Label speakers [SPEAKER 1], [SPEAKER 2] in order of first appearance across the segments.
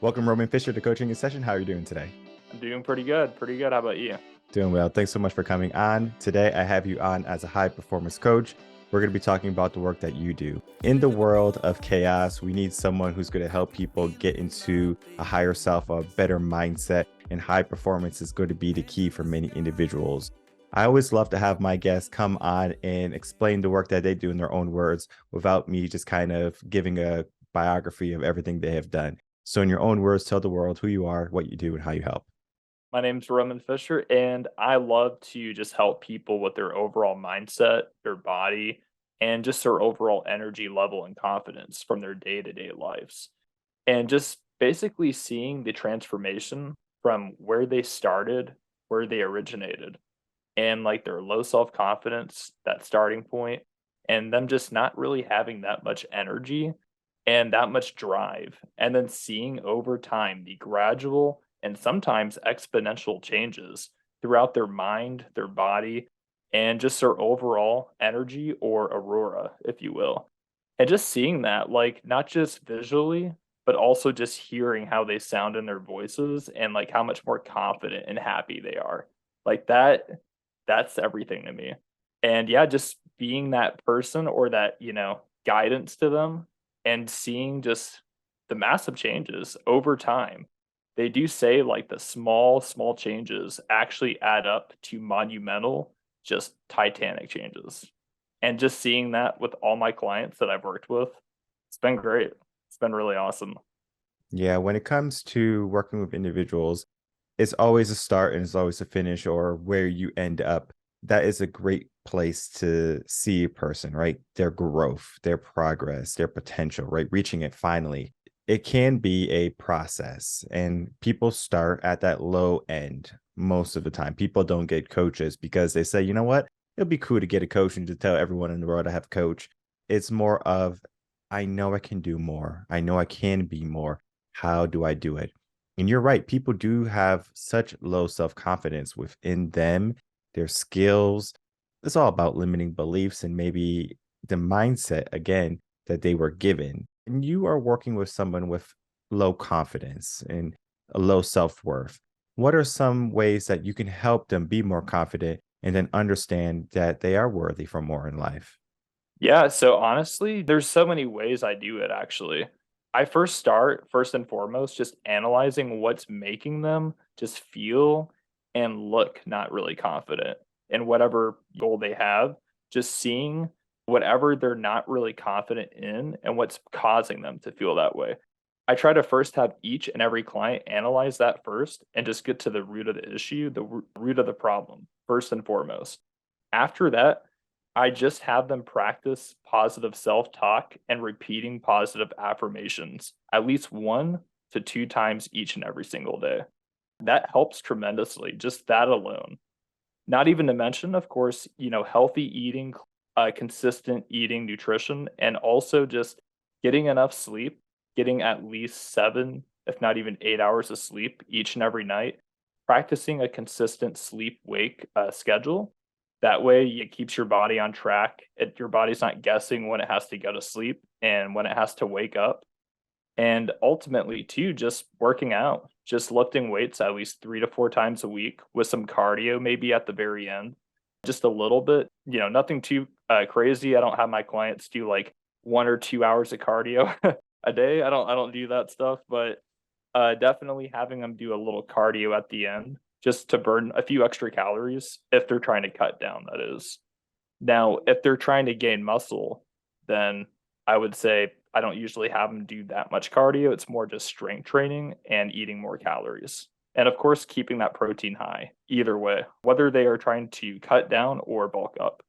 [SPEAKER 1] Welcome, Roman Fischer, to Coaching in Session. How are you doing today?
[SPEAKER 2] I'm doing pretty good. Pretty good. How about you?
[SPEAKER 1] Doing well. Thanks so much for coming on. Today, I have you on as a high performance coach. We're going to be talking about the work that you do. In the world of chaos, we need someone who's going to help people get into a higher self, a better mindset, and high performance is going to be the key for many individuals. I always love to have my guests come on and explain the work that they do in their own words without me just kind of giving a biography of everything they have done. So, in your own words, tell the world who you are, what you do, and how you help.
[SPEAKER 2] My name's Roman Fisher, and I love to just help people with their overall mindset, their body, and just their overall energy level and confidence from their day to day lives. And just basically seeing the transformation from where they started, where they originated, and like their low self confidence, that starting point, and them just not really having that much energy and that much drive. And then seeing over time the gradual and sometimes exponential changes throughout their mind, their body, and just their overall energy or aurora, if you will. And just seeing that, like, not just visually, but also just hearing how they sound in their voices and like how much more confident and happy they are. Like that's everything to me. And yeah, just being that person or that, guidance to them and seeing just the massive changes over time. They do say like the small changes actually add up to monumental, just titanic changes. And just seeing that with all my clients that I've worked with, it's been great. It's been really awesome.
[SPEAKER 1] Yeah, when it comes to working with individuals, it's always a start and it's always a finish or where you end up. That is a great place to see a person, right? Their growth, their progress, their potential, right? Reaching it finally. It can be a process, and people start at that low end most of the time. People don't get coaches because they say, you know what? It'll be cool to get a coach and to tell everyone in the world I have a coach. It's more of, I know I can do more. I know I can be more. How do I do it? And you're right. People do have such low self confidence within them, their skills. It's all about limiting beliefs and maybe the mindset, again, that they were given. And you are working with someone with low confidence and a low self worth. What are some ways that you can help them be more confident and then understand that they are worthy for more in life?
[SPEAKER 2] Yeah, so honestly, there's so many ways I do it actually. I first start, first and foremost, just analyzing what's making them just feel and look not really confident in whatever goal they have, just seeing whatever they're not really confident in and what's causing them to feel that way. I try to first have each and every client analyze that first and just get to the root of the issue, the root of the problem, first and foremost. After that, I just have them practice positive self-talk and repeating positive affirmations at least 1 to 2 times each and every single day. That helps tremendously, just that alone. Not even to mention, of course, healthy eating, consistent eating, nutrition, and also just getting enough sleep, getting at least 7, if not even 8 hours of sleep each and every night, practicing a consistent sleep-wake, schedule. That way, it keeps your body on track. Your body's not guessing when it has to go to sleep and when it has to wake up. And ultimately, too, just working out, just lifting weights at least 3 to 4 times a week with some cardio maybe at the very end, just a little bit, nothing too, crazy. I don't have my clients do, like, 1 or 2 hours of cardio a day. I don't do that stuff, but, definitely having them do a little cardio at the end just to burn a few extra calories if they're trying to cut down, that is. Now, if they're trying to gain muscle, then I would say I don't usually have them do that much cardio. It's more just strength training and eating more calories. And of course, keeping that protein high either way, whether they are trying to cut down or bulk up,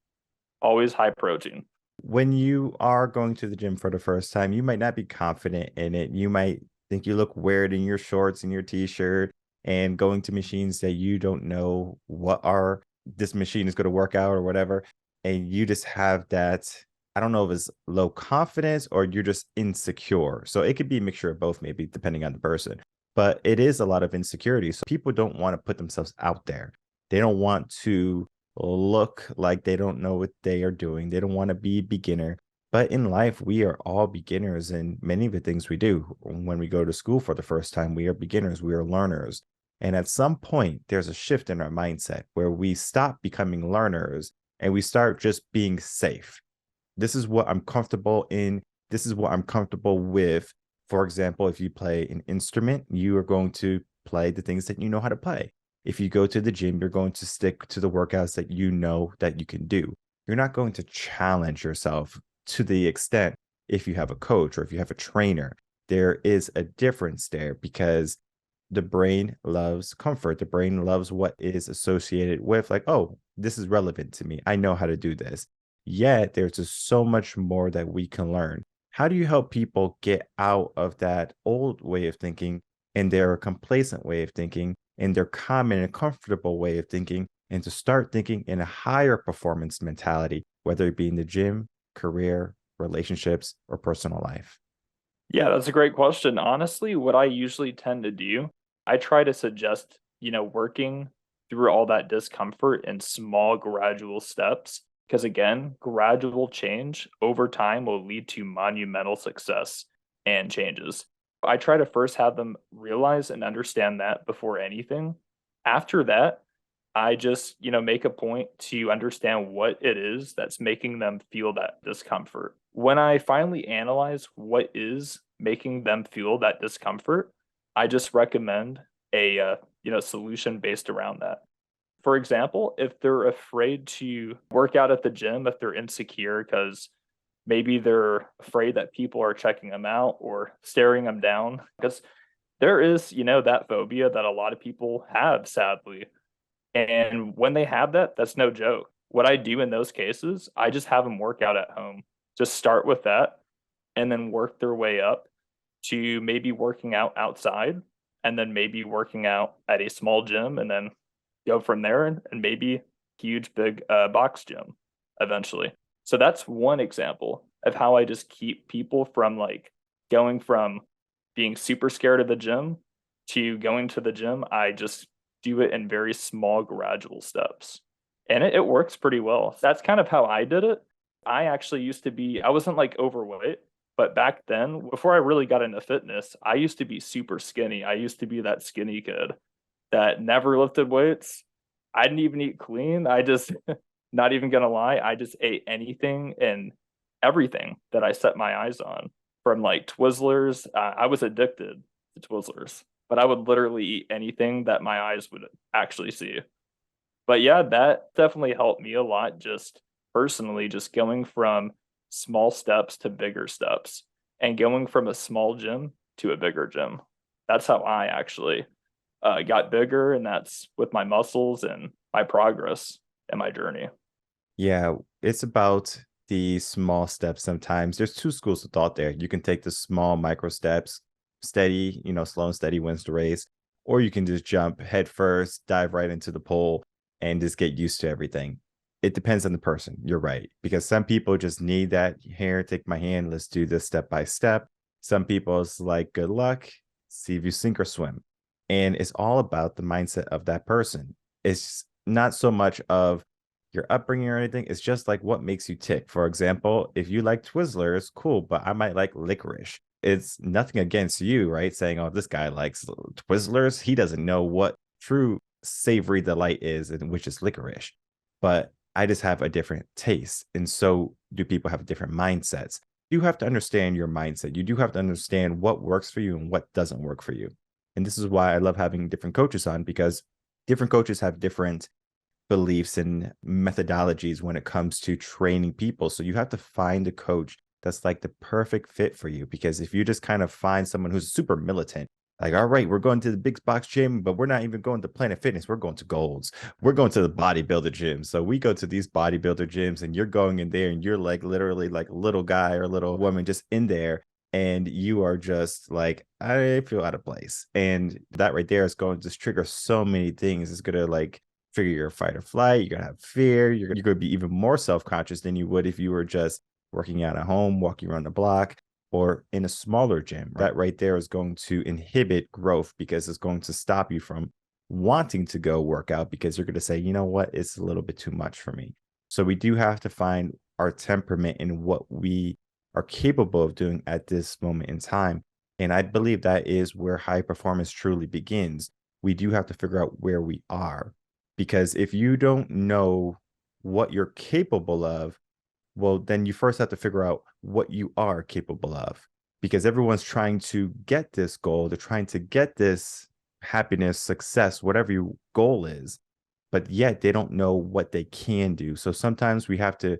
[SPEAKER 2] always high protein.
[SPEAKER 1] When you are going to the gym for the first time, you might not be confident in it. You might think you look weird in your shorts and your t-shirt and going to machines that you don't know what are this machine is going to work out or whatever. And you just have that, I don't know if it's low confidence or you're just insecure. So it could be a mixture of both, maybe depending on the person. But it is a lot of insecurity. So people don't want to put themselves out there. They don't want to look like they don't know what they are doing. They don't want to be beginner, But in life, we are all beginners in many of the things we do. When we go to school for the first time, we are beginners, we are learners. And at some point, there's a shift in our mindset where we stop becoming learners and we start just being safe. This is what I'm comfortable in. This is what I'm comfortable with. For example, if you play an instrument, you are going to play the things that you know how to play. If you go to the gym, you're going to stick to the workouts that you know that you can do. You're not going to challenge yourself to the extent if you have a coach or if you have a trainer. There is a difference there because the brain loves comfort. The brain loves what is associated with, like, oh, this is relevant to me. I know how to do this. Yet there's just so much more that we can learn. How do you help people get out of that old way of thinking and their complacent way of thinking and their common and comfortable way of thinking and to start thinking in a higher performance mentality, whether it be in the gym, career, relationships, or personal life?
[SPEAKER 2] Yeah, that's a great question. Honestly, what I usually tend to do, I try to suggest, working through all that discomfort in small, gradual steps. Because again, gradual change over time will lead to monumental success and changes. I try to first have them realize and understand that before anything. After that, I just, make a point to understand what it is that's making them feel that discomfort. When I finally analyze what is making them feel that discomfort, I just recommend a solution based around that. For example, if they're afraid to work out at the gym, if they're insecure because maybe they're afraid that people are checking them out or staring them down, because there is, that phobia that a lot of people have, sadly, and when they have that, that's no joke. What I do in those cases, I just have them work out at home. Just start with that and then work their way up to maybe working out outside and then maybe working out at a small gym and then go from there and maybe huge big box gym eventually. So that's one example of how I just keep people from like going from being super scared of the gym to going to the gym. I just do it in very small, gradual steps. And it works pretty well. That's kind of how I did it. I actually used to be, I wasn't like overweight, but back then, before I really got into fitness, I used to be super skinny. I used to be that skinny kid that never lifted weights. I didn't even eat clean. I just, not even gonna lie, I just ate anything and everything that I set my eyes on. From like Twizzlers, I was addicted to Twizzlers, but I would literally eat anything that my eyes would actually see. But yeah, that definitely helped me a lot just personally, just going from small steps to bigger steps and going from a small gym to a bigger gym. That's how I actually got bigger, and that's with my muscles and my progress and my journey.
[SPEAKER 1] Yeah, it's about the small steps sometimes. There's two schools of thought there. You can take the small micro steps, steady, slow and steady wins the race, or you can just jump head first, dive right into the pole, and just get used to everything. It depends on the person. You're right. Because some people just need that here, take my hand, let's do this step by step. Some people it's like, good luck, see if you sink or swim. And it's all about the mindset of that person. It's not so much of your upbringing or anything. It's just like what makes you tick. For example, if you like Twizzlers, cool, but I might like licorice. It's nothing against you, right? Saying, oh, this guy likes Twizzlers. He doesn't know what true savory delight is, and which is licorice. But I just have a different taste. And so do people have different mindsets. You have to understand your mindset. You do have to understand what works for you and what doesn't work for you. And this is why I love having different coaches on, because different coaches have different beliefs and methodologies when it comes to training people. So you have to find a coach that's like the perfect fit for you. Because if you just kind of find someone who's super militant, like, all right, we're going to the big box gym, but we're not even going to Planet Fitness. We're going to Golds. We're going to the bodybuilder gym. So we go to these bodybuilder gyms and you're going in there and you're like literally like a little guy or a little woman just in there. And you are just like, I feel out of place. And that right there is going to just trigger so many things. It's going to like trigger your fight or flight. You're going to have fear. You're going to be even more self-conscious than you would if you were just working out at home, walking around the block, or in a smaller gym. That right there is going to inhibit growth because it's going to stop you from wanting to go work out because you're going to say, you know what, it's a little bit too much for me. So we do have to find our temperament and what we are capable of doing at this moment in time. And I believe that is where high performance truly begins. We do have to figure out where we are, because if you don't know what you're capable of, well, then you first have to figure out what you are capable of, because everyone's trying to get this goal. They're trying to get this happiness, success, whatever your goal is, but yet they don't know what they can do. So sometimes we have to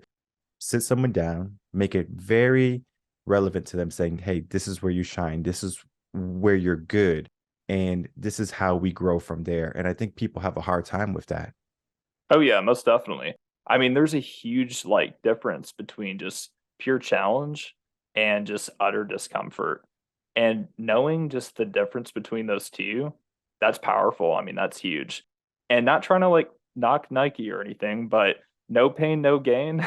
[SPEAKER 1] sit someone down, make it very relevant to them, saying, hey, this is where you shine. This is where you're good. And this is how we grow from there. And I think people have a hard time with that.
[SPEAKER 2] Oh yeah, most definitely. I mean, there's a huge like difference between just pure challenge and just utter discomfort. And knowing just the difference between those two, that's powerful. I mean, that's huge. And not trying to like knock Nike or anything, but no pain, no gain.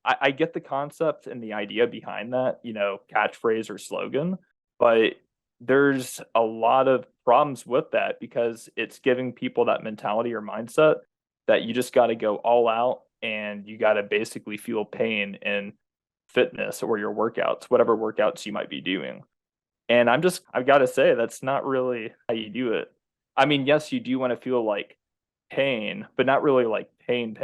[SPEAKER 2] I get the concept and the idea behind that, catchphrase or slogan, but there's a lot of problems with that because it's giving people that mentality or mindset that you just got to go all out and you got to basically feel pain in fitness or your workouts, whatever workouts you might be doing. And I've got to say, that's not really how you do it. I mean, yes, you do want to feel like pain, but not really like pain.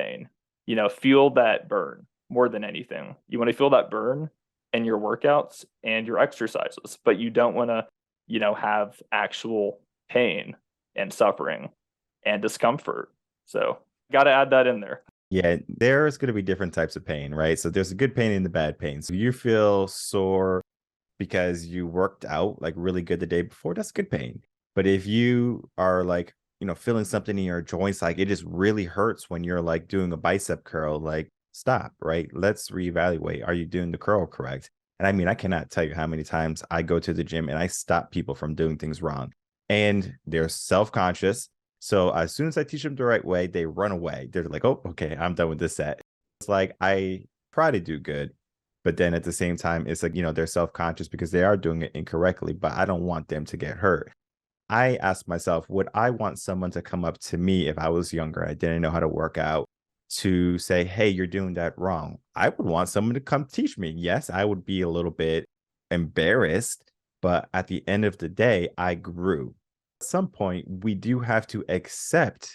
[SPEAKER 2] Feel that burn more than anything. You want to feel that burn in your workouts and your exercises, but you don't want to, have actual pain and suffering and discomfort. So, got to add that in there.
[SPEAKER 1] Yeah, there's going to be different types of pain, right? So there's a good pain and the bad pain. So you feel sore because you worked out like really good the day before, that's good pain. But if you are like, feeling something in your joints, like it just really hurts when you're like doing a bicep curl, like stop, right? Let's reevaluate. Are you doing the curl correct? And I mean, I cannot tell you how many times I go to the gym and I stop people from doing things wrong. And they're self-conscious. So as soon as I teach them the right way, they run away. They're like, oh, okay, I'm done with this set. It's like I try to do good, but then at the same time, it's like, they're self-conscious because they are doing it incorrectly, but I don't want them to get hurt. I ask myself, would I want someone to come up to me if I was younger, I didn't know how to work out, to say, hey, you're doing that wrong? I would want someone to come teach me. Yes, I would be a little bit embarrassed, but at the end of the day, I grew. At some point, we do have to accept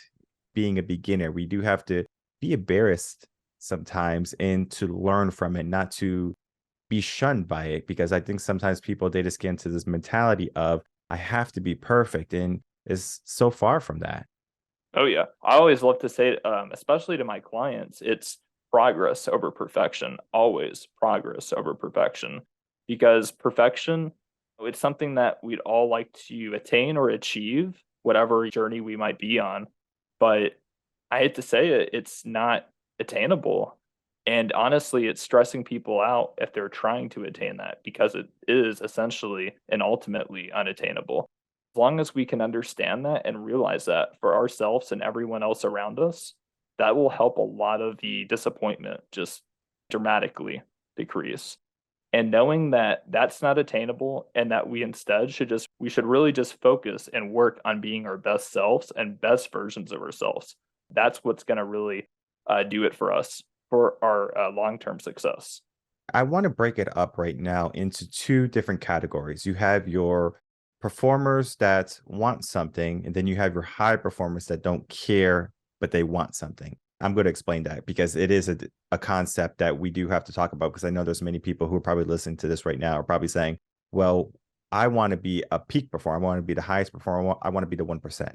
[SPEAKER 1] being a beginner. We do have to be embarrassed sometimes and to learn from it, not to be shunned by it. Because I think sometimes people, they just get into this mentality of, I have to be perfect. And it's so far from that.
[SPEAKER 2] Oh yeah, I always love to say, especially to my clients, it's progress over perfection. Always progress over perfection, because perfection, it's something that we'd all like to attain or achieve, whatever journey we might be on. But I hate to say it, it's not attainable. And honestly, it's stressing people out if they're trying to attain that because it is essentially and ultimately unattainable. As long as we can understand that and realize that for ourselves and everyone else around us, that will help a lot of the disappointment just dramatically decrease. And knowing that that's not attainable and that we instead we should really just focus and work on being our best selves and best versions of ourselves. That's what's going to really do it for us for our long-term success.
[SPEAKER 1] I want to break it up right now into two different categories. You have your performers that want something, and then you have your high performers that don't care, but they want something. I'm going to explain that because it is a concept that we do have to talk about, because I know there's many people who are probably listening to this right now are probably saying, well, I want to be a peak performer. I want to be the highest performer. I want to be the 1%,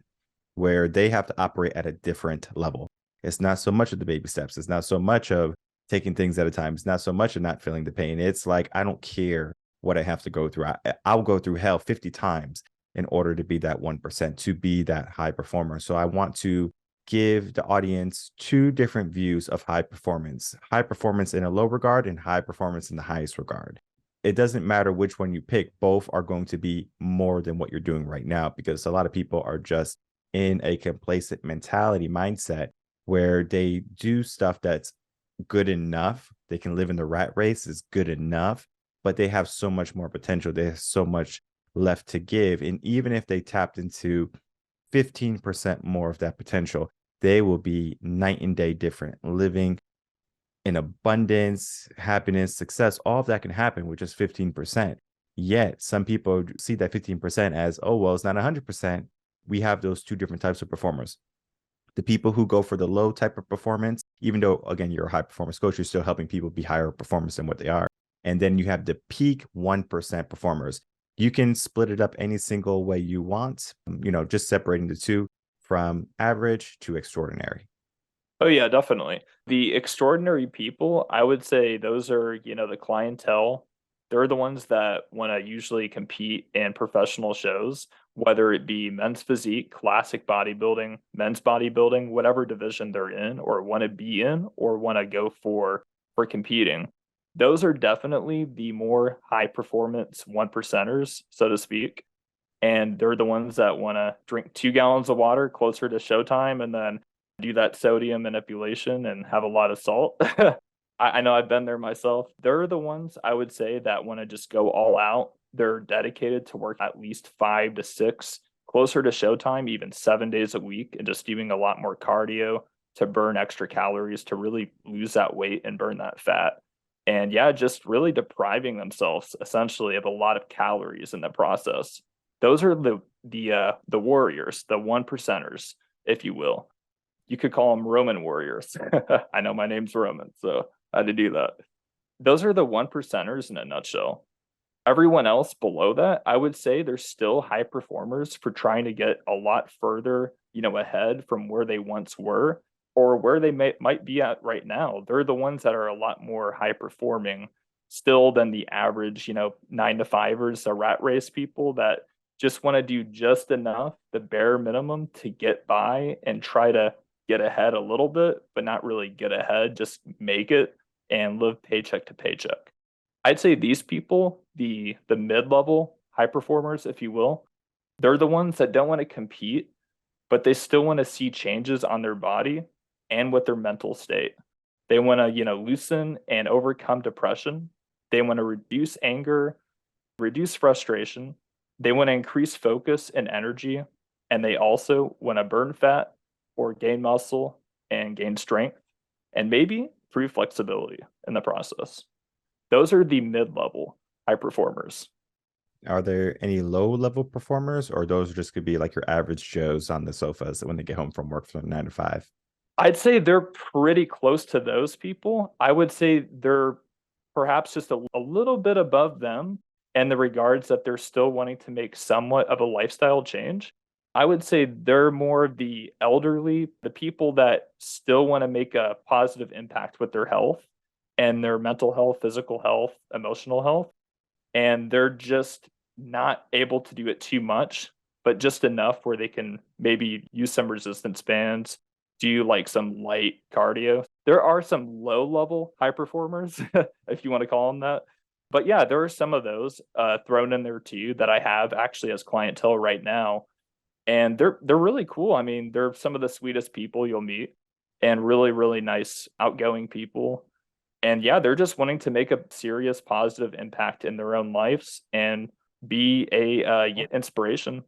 [SPEAKER 1] where they have to operate at a different level. It's not so much of the baby steps. It's not so much of taking things at a time. It's not so much of not feeling the pain. It's like, I don't care what I have to go through. I'll go through hell 50 times in order to be that 1%, to be that high performer. So I want to give the audience two different views of high performance in a low regard and high performance in the highest regard. It doesn't matter which one you pick. Both are going to be more than what you're doing right now, because a lot of people are just in a complacent mentality mindset where they do stuff that's good enough. They can live in the rat race is good enough, but they have so much more potential. They have so much left to give. And even if they tapped into 15% more of that potential, they will be night and day different, living in abundance, happiness, success, all of that can happen with just 15%. Yet some people see that 15% as, oh, well, it's not 100%. We have those two different types of performers. The people who go for the low type of performance, even though, again, you're a high performance coach, you're still helping people be higher performers than what they are. And then you have the peak 1% performers. You can split it up any single way you want, just separating the two from average to extraordinary.
[SPEAKER 2] Oh yeah, definitely. The extraordinary people, I would say those are, the clientele. They're the ones that want to usually compete in professional shows, whether it be men's physique, classic bodybuilding, men's bodybuilding, whatever division they're in or want to be in or want to go for competing. Those are definitely the more high performance one percenters, so to speak. And they're the ones that want to drink 2 gallons of water closer to showtime and then do that sodium manipulation and have a lot of salt. I know I've been there myself. They're the ones I would say that want to just go all out. They're dedicated to work at least 5 to 6, closer to showtime, even 7 days a week, and just doing a lot more cardio to burn extra calories to really lose that weight and burn that fat. And yeah, just really depriving themselves essentially of a lot of calories in the process. Those are the warriors, the one percenters, if you will. You could call them Roman warriors. I know my name's Roman, so I had to do that. Those are the one percenters in a nutshell. Everyone else below that, I would say they're still high performers for trying to get a lot further, ahead from where they once were or where they might be at right now. They're the ones that are a lot more high performing still than the average, 9 to 5ers, the rat race people that just want to do just enough, the bare minimum to get by and try to get ahead a little bit, but not really get ahead, just make it and live paycheck to paycheck. I'd say these people, the mid-level high performers, if you will, they're the ones that don't want to compete, but they still want to see changes on their body and with their mental state. They want to, loosen and overcome depression. They want to reduce anger, reduce frustration. They want to increase focus and energy, and they also want to burn fat or gain muscle and gain strength and maybe improve flexibility in the process. Those are the mid-level high performers.
[SPEAKER 1] Are there any low level performers, or those just could be like your average Joes on the sofas when they get home from work from 9 to 5?
[SPEAKER 2] I'd say they're pretty close to those people. I would say they're perhaps just a little bit above them in the regards that they're still wanting to make somewhat of a lifestyle change. I would say they're more of the elderly, the people that still want to make a positive impact with their health and their mental health, physical health, emotional health. And they're just not able to do it too much, but just enough where they can maybe use some resistance bands, do like some light cardio. There are some low level high performers, if you want to call them that. But yeah, there are some of those thrown in there too that I have actually as clientele right now. And they're really cool. I mean, they're some of the sweetest people you'll meet and really, really nice, outgoing people. And yeah, they're just wanting to make a serious positive impact in their own lives and be a inspiration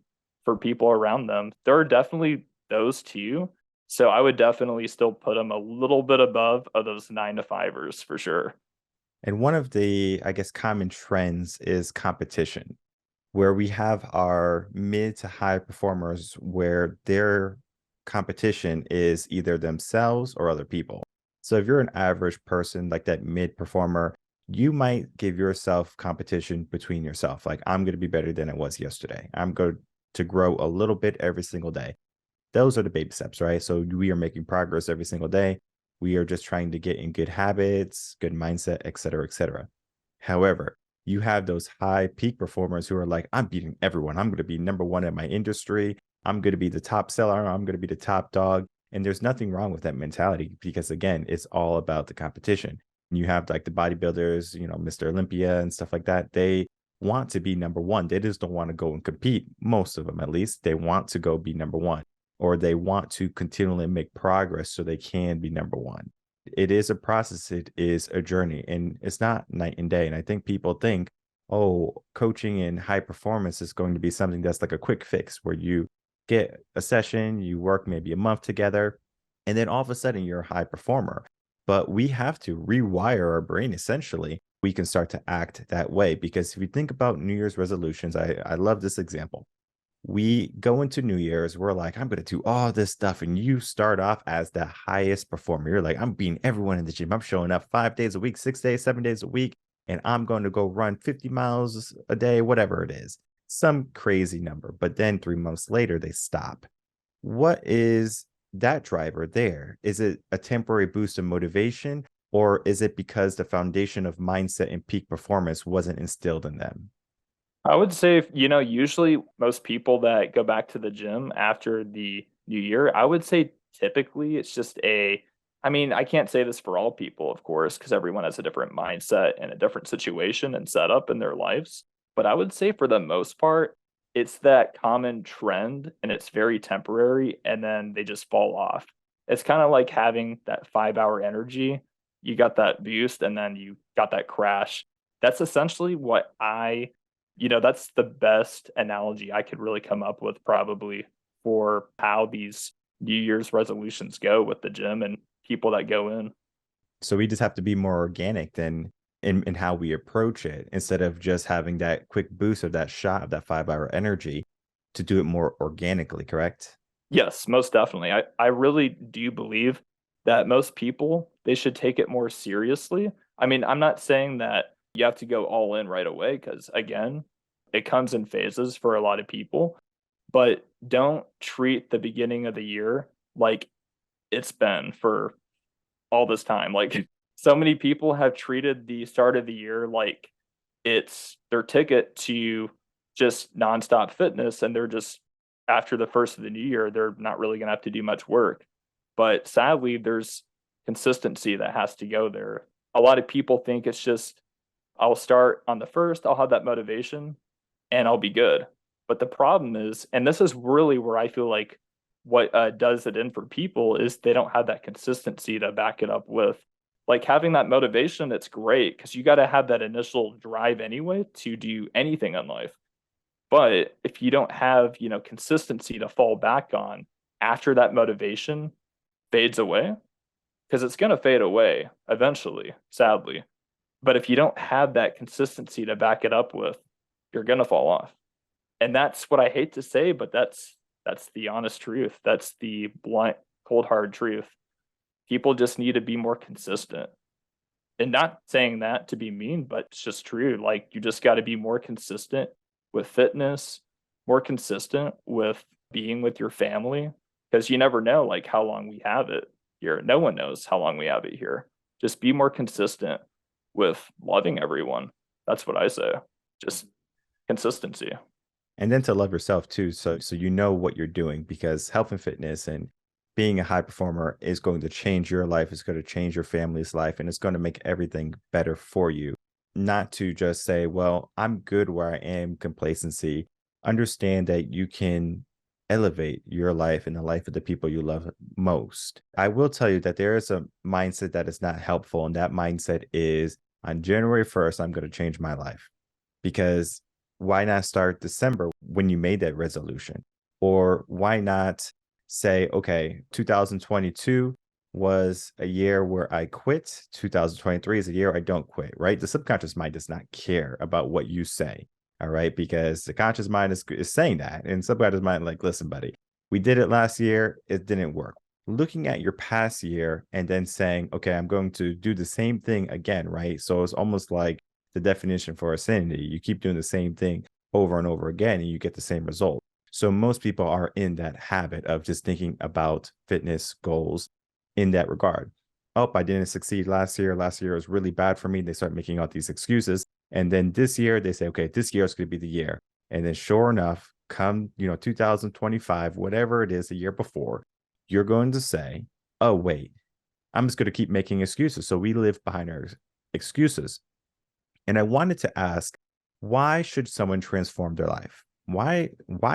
[SPEAKER 2] for people around them. There are definitely those two. So I would definitely still put them a little bit above of those 9 to 5ers for sure.
[SPEAKER 1] And one of the, I guess, common trends is competition, where we have our mid to high performers where their competition is either themselves or other people. So if you're an average person, like that mid performer, you might give yourself competition between yourself. Like, I'm going to be better than I was yesterday. I'm going to grow a little bit every single day. Those are the baby steps, right? So we are making progress every single day. We are just trying to get in good habits, good mindset, et cetera, et cetera. However, you have those high peak performers who are like, I'm beating everyone. I'm going to be number one in my industry. I'm going to be the top seller. I'm going to be the top dog. And there's nothing wrong with that mentality because, again, it's all about the competition. And you have like the bodybuilders, Mr. Olympia and stuff like that. They want to be number one. They just don't want to go and compete. Most of them, at least, they want to go be number one, or they want to continually make progress so they can be number one. It is a process. It is a journey, and it's not night and day. And I think people think, oh, coaching in high performance is going to be something that's like a quick fix where you get a session, you work maybe a month together, and then all of a sudden you're a high performer. but we have to rewire our brain essentially. We can start to act that way because if you think about New Year's resolutions, I love this example. We go into New Year's, we're like, I'm going to do all this stuff. And you start off as the highest performer. You're like, I'm beating everyone in the gym. I'm showing up 5 days a week, 6 days, 7 days a week, and I'm going to go run 50 miles a day, whatever it is, some crazy number. But then 3 months later, they stop. What is that driver there? Is it a temporary boost of motivation, or is it because the foundation of mindset and peak performance wasn't instilled in them?
[SPEAKER 2] I would say, usually most people that go back to the gym after the new year, I would say typically it's just I mean, I can't say this for all people, of course, because everyone has a different mindset and a different situation and setup in their lives. But I would say for the most part, it's that common trend and it's very temporary and then they just fall off. It's kind of like having that 5 hour energy. You got that boost and then you got that crash. That's essentially what that's the best analogy I could really come up with probably for how these New Year's resolutions go with the gym and people that go in.
[SPEAKER 1] So we just have to be more organic than in how we approach it instead of just having that quick boost of that shot of that 5 hour energy to do it more organically, correct?
[SPEAKER 2] Yes, most definitely. I really do believe that most people they should take it more seriously. I mean, I'm not saying that you have to go all in right away because again, it comes in phases for a lot of people, but don't treat the beginning of the year like it's been for all this time. Like so many people have treated the start of the year like it's their ticket to just nonstop fitness, and they're just after the first of the new year, they're not really going to have to do much work. But sadly, there's consistency that has to go there. A lot of people think it's just I'll start on the first, I'll have that motivation, and I'll be good. But the problem is, and this is really where I feel like what does it in for people is they don't have that consistency to back it up with. Like having that motivation, it's great because you got to have that initial drive anyway to do anything in life. But if you don't have, consistency to fall back on after that motivation fades away, because it's going to fade away eventually, sadly. But if you don't have that consistency to back it up with, you're going to fall off. And that's what I hate to say, but that's the honest truth. That's the blunt, cold hard truth. People just need to be more consistent. And not saying that to be mean, but it's just true. Like you just got to be more consistent with fitness, more consistent with being with your family because you never know like how long we have it here. No one knows how long we have it here. Just be more consistent with loving everyone. That's what I say. Just consistency.
[SPEAKER 1] And then to love yourself too. So you know what you're doing because health and fitness and being a high performer is going to change your life, it's going to change your family's life, and it's going to make everything better for you. Not to just say, well, I'm good where I am, complacency. Understand that you can elevate your life and the life of the people you love most. I will tell you that there is a mindset that is not helpful. And that mindset is on January 1st, I'm going to change my life. Because why not start December when you made that resolution? Or why not say, okay, 2022 was a year where I quit. 2023 is a year I don't quit, right? The subconscious mind does not care about what you say, all right? Because the conscious mind is saying that. And subconscious mind, like, listen, buddy, we did it last year. It didn't work. Looking at your past year and then saying, okay, I'm going to do the same thing again, right? So it's almost like the definition for insanity. You keep doing the same thing over and over again, and you get the same result. So most people are in that habit of just thinking about fitness goals in that regard. Oh, I didn't succeed last year. Last year was really bad for me. They start making all these excuses. And then this year they say, okay, this year is going to be the year. And then sure enough, come, 2025, whatever it is the year before, you're going to say, oh, wait, I'm just going to keep making excuses. So we live behind our excuses. And I wanted to ask, why should someone transform their life? Why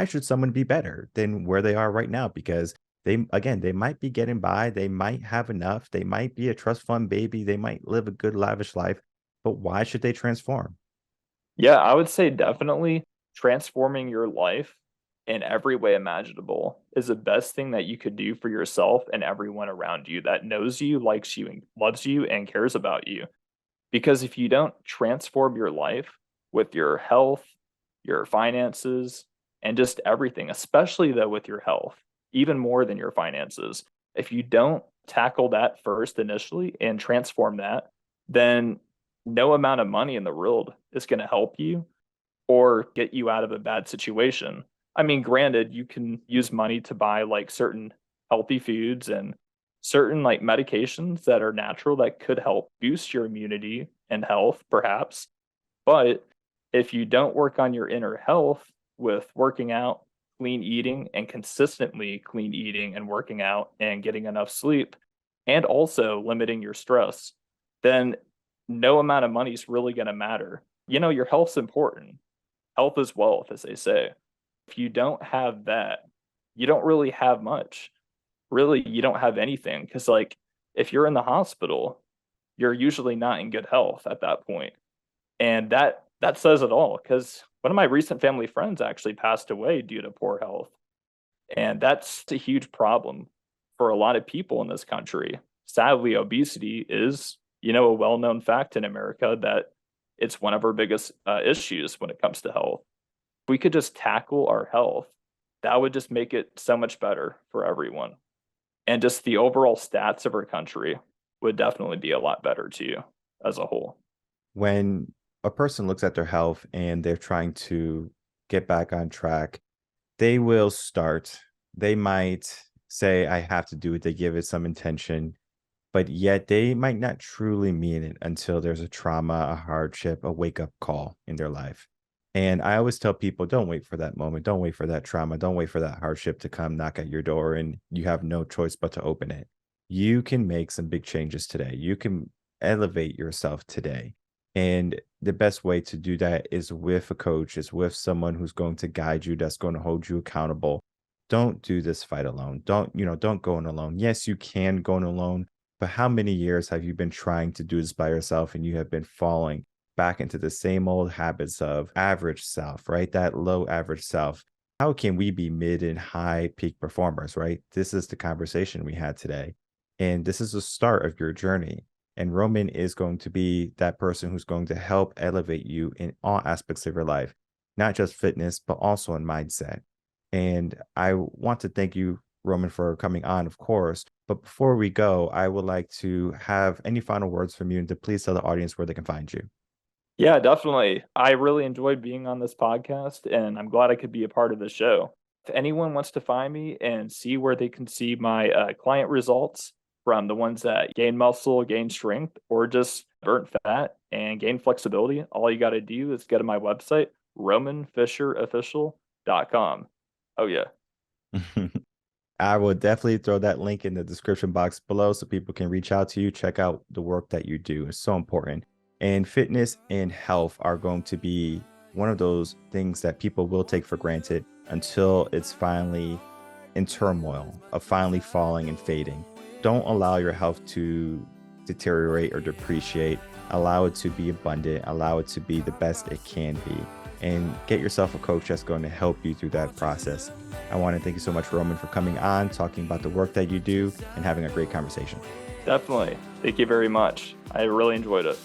[SPEAKER 1] should someone be better than where they are right now? Because they might be getting by, they might have enough, they might be a trust fund baby, they might live a good lavish life, but why should they transform?
[SPEAKER 2] Yeah, I would say definitely transforming your life. in every way imaginable is the best thing that you could do for yourself and everyone around you that knows you, likes you, and loves you, and cares about you. Because if you don't transform your life with your health, your finances, and just everything, especially though with your health, even more than your finances, if you don't tackle that first initially and transform that, then no amount of money in the world is going to help you or get you out of a bad situation. I mean, granted, you can use money to buy like certain healthy foods and certain like medications that are natural that could help boost your immunity and health, perhaps. But if you don't work on your inner health with working out, clean eating, and consistently clean eating and working out and getting enough sleep, and also limiting your stress, then no amount of money is really going to matter. Your health's important. Health is wealth, as they say. If you don't have that, you don't really have much. Really, you don't have anything because, like, if you're in the hospital, you're usually not in good health at that point. And that says it all because one of my recent family friends actually passed away due to poor health. And that's a huge problem for a lot of people in this country. Sadly, obesity is, a well-known fact in America that it's one of our biggest issues when it comes to health. If we could just tackle our health, that would just make it so much better for everyone. And just the overall stats of our country would definitely be a lot better too as a whole.
[SPEAKER 1] When a person looks at their health and they're trying to get back on track, they will start. They might say, I have to do it. They give it some intention, but yet they might not truly mean it until there's a trauma, a hardship, a wake up call in their life. And I always tell people, don't wait for that moment. Don't wait for that trauma. Don't wait for that hardship to come knock at your door and you have no choice but to open it. You can make some big changes today. You can elevate yourself today. And the best way to do that is with a coach, is with someone who's going to guide you, that's going to hold you accountable. Don't do this fight alone. Don't go in alone. Yes, you can go in alone, but how many years have you been trying to do this by yourself and you have been falling back into the same old habits of average self, right? That low average self. How can we be mid and high peak performers, right? This is the conversation we had today. And this is the start of your journey. And Roman is going to be that person who's going to help elevate you in all aspects of your life, not just fitness, but also in mindset. And I want to thank you, Roman, for coming on, of course. But before we go, I would like to have any final words from you and to please tell the audience where they can find you.
[SPEAKER 2] Yeah, definitely. I really enjoyed being on this podcast, and I'm glad I could be a part of the show. If anyone wants to find me and see where they can see my client results from the ones that gain muscle, gain strength, or just burn fat and gain flexibility, all you got to do is go to my website, romanfischerofficial.com. Oh, yeah.
[SPEAKER 1] I will definitely throw that link in the description box below so people can reach out to you, check out the work that you do. It's so important. And fitness and health are going to be one of those things that people will take for granted until it's finally in turmoil of finally falling and fading. Don't allow your health to deteriorate or depreciate. Allow it to be abundant. Allow it to be the best it can be. And get yourself a coach that's going to help you through that process. I want to thank you so much, Roman, for coming on, talking about the work that you do, and having a great conversation.
[SPEAKER 2] Definitely. Thank you very much. I really enjoyed it.